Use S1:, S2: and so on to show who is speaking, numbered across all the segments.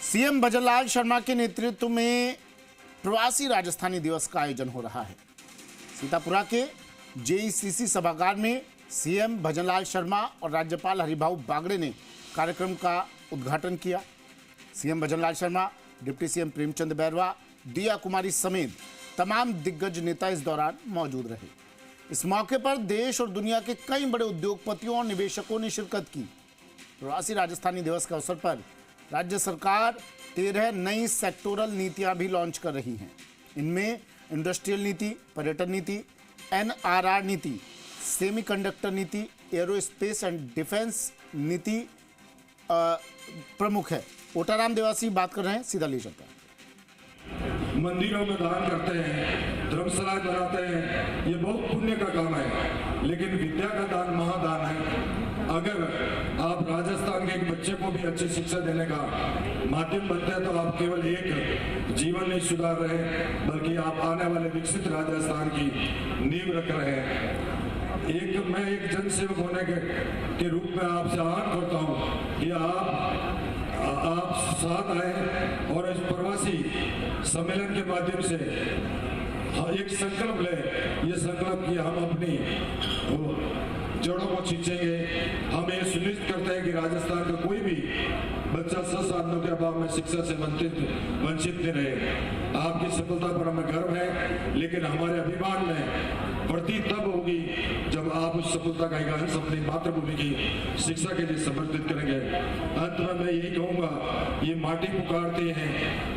S1: CM Bhajanlal Sharma के नेतृत्व में प्रवासी राजस्थानी दिवस का आयोजन हो रहा है। सीतापुरा के जेईसीसी सभागार में सीएम भजनलाल शर्मा और राज्यपाल हरिभाऊ बागड़े ने कार्यक्रम का उद्घाटन किया। CM Bhajanlal Sharma, deputy CM Premchand Bairwa, दिया कुमारी समेत तमाम दिग्गज नेता इस दौरान मौजूद रहे। इस मौके पर देश और दुनिया के कई बड़े उद्योगपतियों और निवेशकों ने शिरकत की। प्रवासी राजस्थानी दिवस के अवसर पर राज्य सरकार 13 नई सेक्टोरल नीतियां भी लॉन्च कर रही हैं। इनमें इंडस्ट्रियल नीति, पर्यटन नीति, एनआरआर नीति, सेमीकंडक्टर नीति, एरोस्पेस एंड डिफेंस नीति प्रमुख है। ओटाराम देवासी बात कर रहे हैं, सीधा ले चलते हैं।
S2: मंदिरों में दान करते हैं, धर्मशालाएं बनाते हैं, ये बहुत पुण्य का काम है, लेकिन विद्या का दान महादान है। अगर आप राजस्थान के एक बच्चे को भी अच्छी शिक्षा देने का माध्यम बनते हैं तो आप केवल एक जीवन नहीं सुधार रहे, बल्कि आप आने वाले विकसित राजस्थान की नींव रख रहे हैं। मैं एक जनसेवक होने के रूप में आपसे आह्वान करता हूँ कि आप साथ आए और इस प्रवासी सम्मेलन के माध्यम से एक संकल्प ले। ये संकल्प कि हम अपनी जड़ों को खींचेंगे। हम ये सुनिश्चित करते हैं कि राजस्थान का कोई भी बच्चा संसाधनों के अभाव में शिक्षा से वंचित नहीं रहे। आपकी सफलता पर हमें गर्व है, लेकिन हमारे अभिमान में बढ़ती तब होगी जब आप उस सफलता का एक अंश अपनी मातृभूमि की शिक्षा के लिए समर्पित करेंगे। अंत में मैं यही कहूँगा, ये माटी पुकारती है,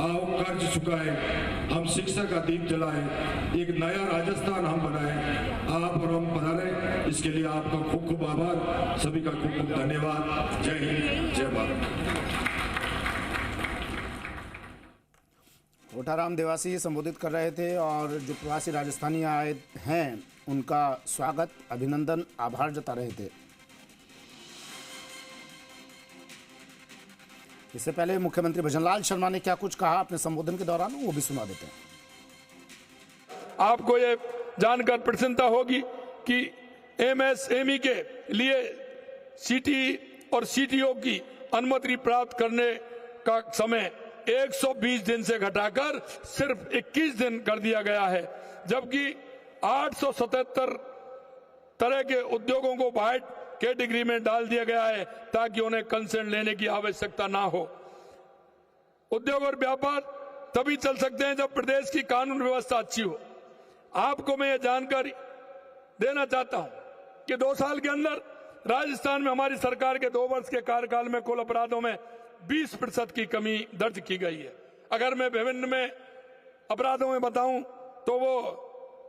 S2: आओ कर्ज चुकाए, हम शिक्षा का दीप जलाएं, एक नया राजस्थान हम बनाएं। आप और हम पधारे, इसके लिए आपका खूब खूब आभार, सभी का खूब खूब धन्यवाद। जय हिंद, जय भारत।
S1: ओटाराम देवासी संबोधित कर रहे थे और जो प्रवासी राजस्थानी आए हैं उनका स्वागत, अभिनंदन, आभार जता रहे थे। इससे पहले मुख्यमंत्री भजनलाल शर्मा ने क्या कुछ कहा अपने संबोधन के दौरान, वो भी सुना देते हैं।
S3: आपको ये जानकर प्रसन्नता होगी कि एमएसएमई के लिए सीटी और सीटीओ की अनुमति प्राप्त करने का समय 120 दिन से घटाकर सिर्फ 21 दिन कर दिया गया है, जबकि 877 तरह के उद्योगों को वाइट कैटेगरी में डाल दिया गया है ताकि उन्हें कंसेंट लेने की आवश्यकता ना हो। उद्योग और व्यापार तभी चल सकते हैं जब प्रदेश की कानून व्यवस्था अच्छी हो। आपको मैं ये जानकारी देना चाहता हूं कि 2 साल के अंदर राजस्थान में हमारी सरकार के 2 वर्ष के कार्यकाल में कुल अपराधों में 20% की कमी दर्ज की गई है। अगर मैं विभिन्न में अपराधों में बताऊं तो वो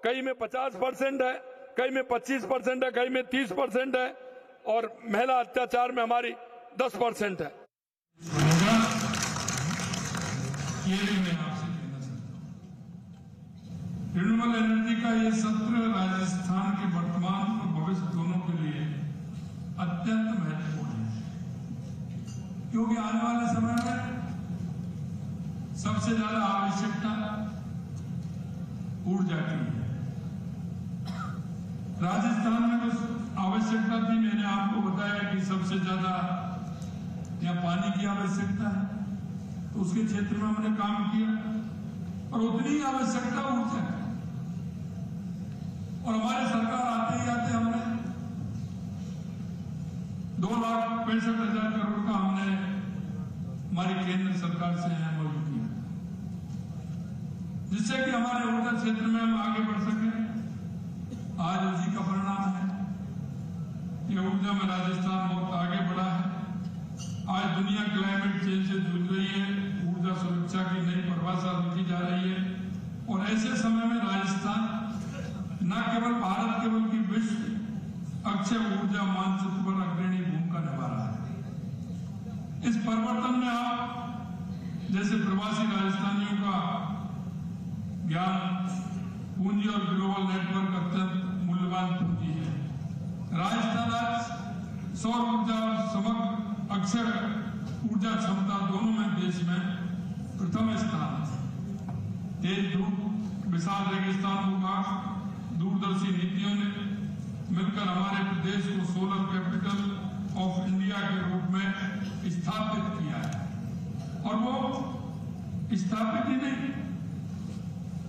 S3: कई में 50% है, कई में 25% है, कई में 30% है और महिला अत्याचार में हमारी 10% है।
S4: रिन्यूएबल एनर्जी का ये सत्र राजस्थान के वर्तमान और भविष्य दोनों के लिए अत्यंत महत्वपूर्ण है, क्योंकि आने वाले समय में सबसे ज्यादा आवश्यकता ऊर्जा की है। राजस्थान में तो आवश्यकता थी, मैंने आपको बताया कि सबसे ज्यादा यहाँ पानी की आवश्यकता है, तो उसके क्षेत्र में हमने काम किया और उतनी ही आवश्यकता ऊर्जा है। और हमारे सरकार आते ही आते हमने 2,65,000 करोड़ का हमने हमारी केंद्र सरकार से MOU किया, जिससे कि हमारे ऊर्जा क्षेत्र में हम आगे बढ़ सके। आज उसी का परिणाम है कि ऊर्जा में राजस्थान बहुत आगे बढ़ा है। आज दुनिया क्लाइमेट चेंज से जूझ रही है, ऊर्जा सुरक्षा की नई परिभाषा लिखी जा रही है और ऐसे समय में राजस्थान न केवल भारत के बल्कि विश्व अक्षय ऊर्जा मानचित्र पर अग्रणी भूमिका निभा रहा है। इस परिवर्तन में आप जैसे प्रवासी राजस्थानियों का ज्ञान, पूंजी और ग्लोबल नेटवर्क अत्यंत मूल्यवान पूंजी है। राजस्थान आज सौर ऊर्जा और समग्र अक्षय ऊर्जा क्षमता दोनों में देश में प्रथम स्थान है। तेज धूप, विशाल रेगिस्तान भूभाग, दूरदर्शी नीतियों ने मिलकर हमारे प्रदेश को सोलर कैपिटल ऑफ इंडिया के रूप में स्थापित किया है और वो स्थापित ही नहीं,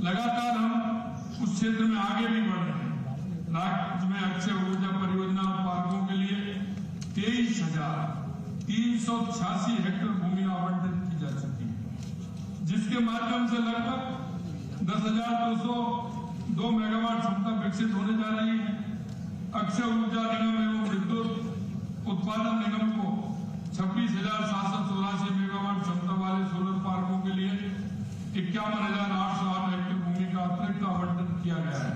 S4: लगातार हम उस क्षेत्र में आगे भी बढ़ रहे हैं। राज्य में अक्षय ऊर्जा परियोजना और पार्कों के लिए 23,386 हेक्टेयर भूमि आवंटित की जा चुकी है, जिसके माध्यम से लगभग 10,202 मेगावाट क्षमता विकसित होने जा रही है। अक्षय ऊर्जा निगम एवं विद्युत उत्पादन निगम को 26,784 मेगावाट क्षमता वाले सोलर पार्कों के लिए 51,808 हेक्टेयर भूमि का अतिरिक्त आवंटन किया गया है,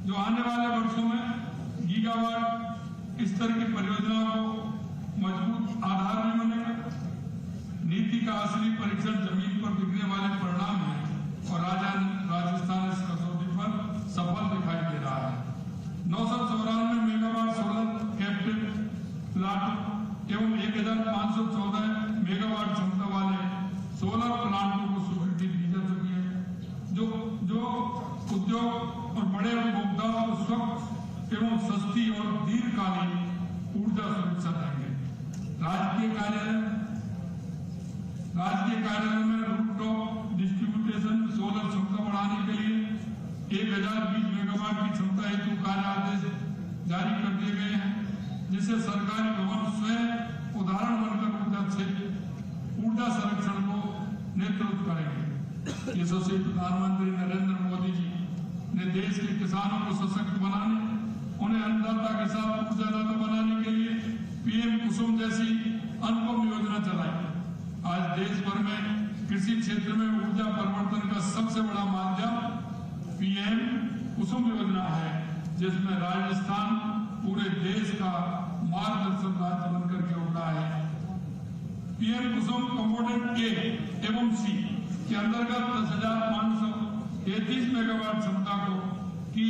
S4: जो आने वाले वर्षों में गीगावाट स्तर की परियोजनाओं को मजबूत आधार भी बनेगा। नीति का असली परीक्षण जमीन पर दिखने वाले परिणाम है और राजस्थान इस कसौटी पर सफल दिखाई दे रहा है। 994 मेगावाट सोलर कैप्टिव प्लांट एवं 1,514 मेगावाट क्षमता वाले सोलर प्लांटों को स्वीकृति दी जा चुकी है, जो उद्योग और बड़े उपभोक्ताओं को स्वच्छ एवं सस्ती और दीर्घकालीन ऊर्जा सुरक्षा देंगे। राजकीय कार्यालयों में रूफटॉप डिस्ट्रीब्यूटेशन सोलर क्षमता बढ़ाने के लिए 1,020 मेगावाट की क्षमता हेतु कार्य आदेश जारी कर दिए गए हैं, जिससे सरकारी भवन स्वयं उदाहरण बनकर ऊर्जा संरक्षण को नेतृत्व करेंगे। यशस्वी प्रधानमंत्री नरेंद्र मोदी जी ने देश के किसानों को सशक्त बनाने, उन्हें अन्नदाता के साथ ऊर्जादाता बनाने के लिए पीएम कुसुम जैसी अनुपम योजना चलाई। आज देश भर में कृषि क्षेत्र में ऊर्जा परिवर्तन का सबसे बड़ा माध्यम पीएम कुसुम योजना है, जिसमें राजस्थान पूरे देश का मार्गदर्शक राज्य बनकर के उभरा है। पीएम कुसुम कंपोनेंट ए एवं सी के अंतर्गत 10,533 मेगावाट क्षमता को की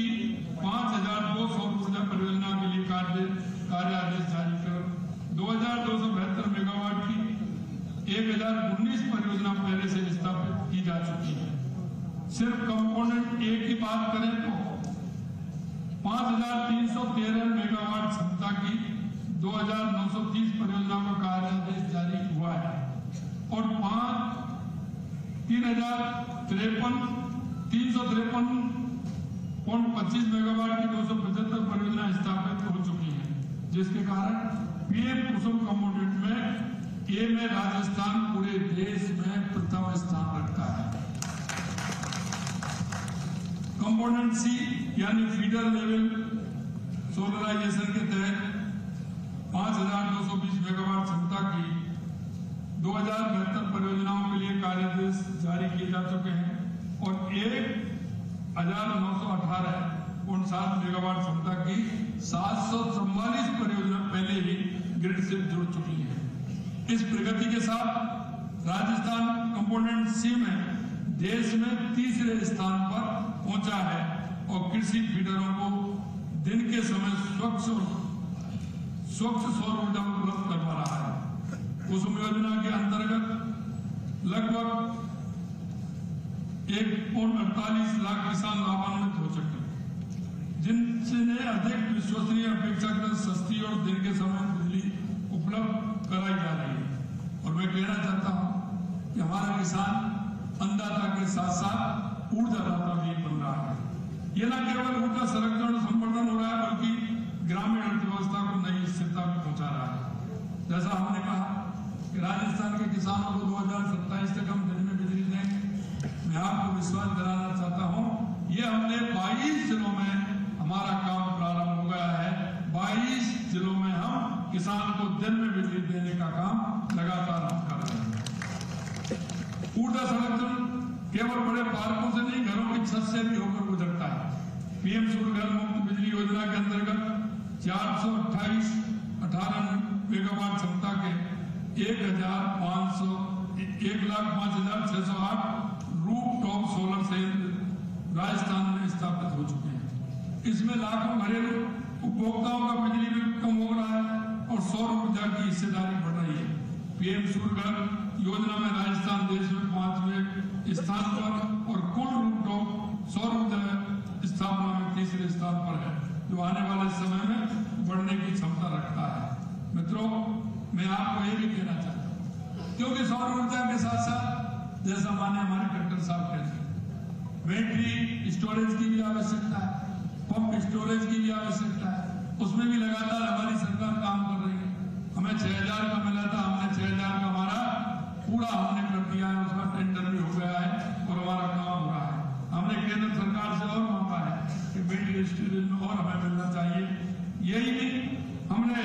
S4: 5,200 ऊर्जा परियोजना के लिए कार्यादेश जारी कर 2,272 मेगावाट की 1,019 परियोजना पहले से स्थापित की जा चुकी है। सिर्फ कंपोनेंट ए की बात करें तो 5,313 मेगावाट क्षमता की 2,930 परियोजना का कार्यादेश जारी हुआ है और 353.25 मेगावाट की 275 परियोजना स्थापित हो चुकी है, जिसके कारण पीएम कुसुम कंपोनेंट में ए में राजस्थान पूरे देश में प्रथम स्थान रखता है। कंपोनेंट सी यानी फीडर लेवल सोलराइजेशन के तहत 5,220 मेगावाट क्षमता की 2,072 परियोजनाओं के लिए कार्यादेश जारी किए जा चुके हैं और 1,918.7 मेगावाट क्षमता की 744 परियोजना पहले ही ग्रिड से जुड़ चुकी है। इस प्रगति के साथ राजस्थान कंपोनेंट सी में देश में तीसरे स्थान पर पहुंचा है और कृषि फीडरों को दिन के समय स्वच्छ सौर ऊर्जा उपलब्ध करवा रहा है। कुसुम योजना के अंतर्गत लगभग 1.48 लाख किसान लाभान्वित हो चुके हैं, जिनसे अधिक विश्वसनीय अपेक्षाकृत सस्ती और दिन के समय बिजली उपलब्ध कराई जा रही है। और मैं कहना चाहता हूं कि हमारा किसान अन्नदाता के साथ साथ ऊर्जादाता भी बन रहा है। यह न केवल ऊर्जा संरक्षण और संवर्धन हो रहा है, बल्कि ग्रामीण अर्थव्यवस्था को नई स्थिरता में पहुंचा रहा है। जैसा हमने कहा कि राजस्थान के किसानों को 2027 तक हम दिन में बिजली देंगे। मैं आपको विश्वास दिलाना चाहता हूं, ये हमने 22 जिलों में हमारा काम प्रारंभ हो गया है। 22 जिलों में हम किसान को दिन में बिजली देने का काम लगातार हम कर रहे हैं। ऊर्जा संरक्षण केवल बड़े पार्कों से नहीं, घरों की छत से भी होकर गुजरता है। पीएम सूर्य घर मुफ्त बिजली योजना के अंतर्गत 428 मेगावाट क्षमता के 1,05,608 रूफटॉप सोलर संयंत्र राजस्थान में स्थापित हो चुके हैं। इसमें लाखों घरेलू उपभोक्ताओं का बिजली बिल कम हो रहा है और सौर ऊर्जा की हिस्सेदारी बढ़ रही है। पीएम सूर्य घर योजना में राजस्थान देश में 5वें स्थान पर और कुल रूफटॉप सौर ऊर्जा स्थापना में तीसरे स्थान पर है, जो आने वाले समय में बढ़ने की क्षमता रखता है। मित्रों, मैं आपको ये भी कहना चाहता हूँ, क्योंकि सौर ऊर्जा के साथ साथ जैसा माने हमारे कलेक्टर साहब कहते हैं। बैटरी स्टोरेज की भी आवश्यकता है, पंप स्टोरेज की भी आवश्यकता है, उसमें भी लगातार हमारी सरकार काम कर रही है। हमें 6000 का मिला था, हमने 6000 का हमारा पूरा हमने कर दिया है, उसका टेंडर भी हो गया है और हमारा काम हो रहा है। हमने केंद्र सरकार से और मांगा है कि बैटरी स्टोरेज में और हमें मिलना चाहिए। यही नहीं, हमने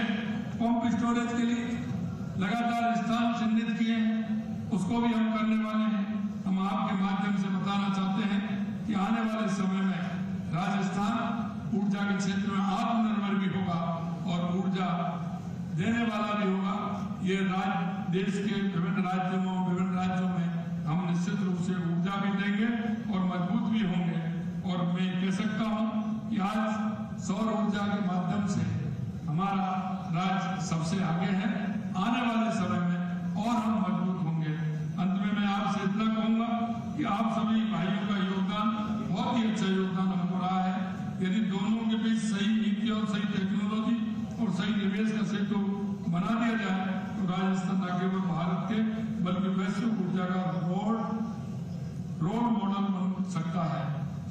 S4: पंप स्टोरेज के लिए लगातार स्थान चिन्हित किए हैं, उसको भी हम करने वाले हैं। हम आपके माध्यम से बताना चाहते हैं कि आने वाले समय में राजस्थान ऊर्जा के क्षेत्र में आत्मनिर्भर भी होगा और ऊर्जा देने वाला भी होगा। ये देश के विभिन्न राज्यों में हम निश्चित रूप से ऊर्जा भी देंगे और मजबूत भी होंगे। और मैं कह सकता हूं कि आज सौर ऊर्जा के माध्यम से हमारा राज्य सबसे आगे है। आने वाले समय में और हम मजबूत होंगे। अंत में मैं आपसे इतना कहूंगा कि आप सभी भाइयों का योगदान, बहुत ही अच्छा योगदान हमको रहा है। यदि दोनों के बीच सही नीति और सही टेक्नोलॉजी और सही निवेश का सेतु बना दिया जाए तो राजस्थान न केवल भारत के बल्कि वैश्विक ऊर्जा का रोल मॉडल बन सकता है।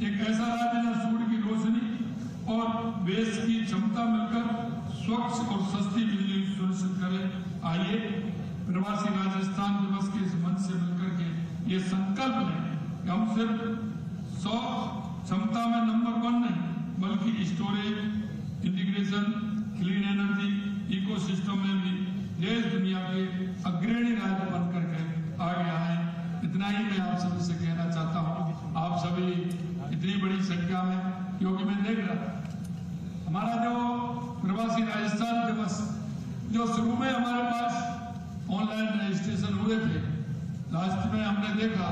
S4: एक ऐसा राज्य जहां सूर्य की रोशनी और देश की क्षमता मिलकर स्वच्छ और सस्ती बिजली सुनिश्चित करे। आइए प्रवासी राजस्थान दिवस के इस मंच से मिलकर के ये संकल्प लें कि हम सिर्फ 100 क्षमता में नंबर 1 नहीं बल्कि storage, integration, clean energy, ecosystem में भी देश दुनिया के अग्रणी राज्य बनकर के आगे आए। इतना ही मैं आप सभी से कहना चाहता हूँ। आप सभी इतनी बड़ी संख्या में, क्योंकि मैं देख रहा था हमारा जो प्रवासी राजस्थान दिवस जो शुरू में हमारे पास ऑनलाइन रजिस्ट्रेशन हुए थे, लास्ट में हमने देखा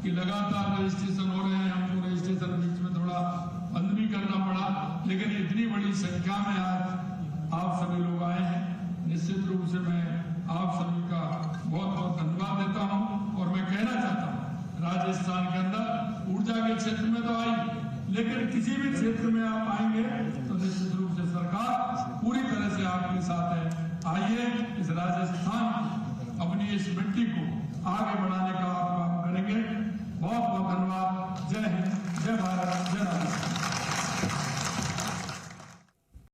S4: कि लगातार रजिस्ट्रेशन हो रहे हैं। हमको रजिस्ट्रेशन बीच में थोड़ा बंद भी करना पड़ा, लेकिन इतनी बड़ी संख्या में आज आप सभी लोग आए हैं। निश्चित रूप से मैं आप सभी का बहुत बहुत धन्यवाद देता हूं। और मैं कहना चाहता हूं राजस्थान के अंदर ऊर्जा के क्षेत्र में तो आएंगे, लेकिन किसी भी क्षेत्र में आप आएंगे तो निश्चित रूप से सरकार पूरी तरह से आपके साथ है। आइए इस राजस्थान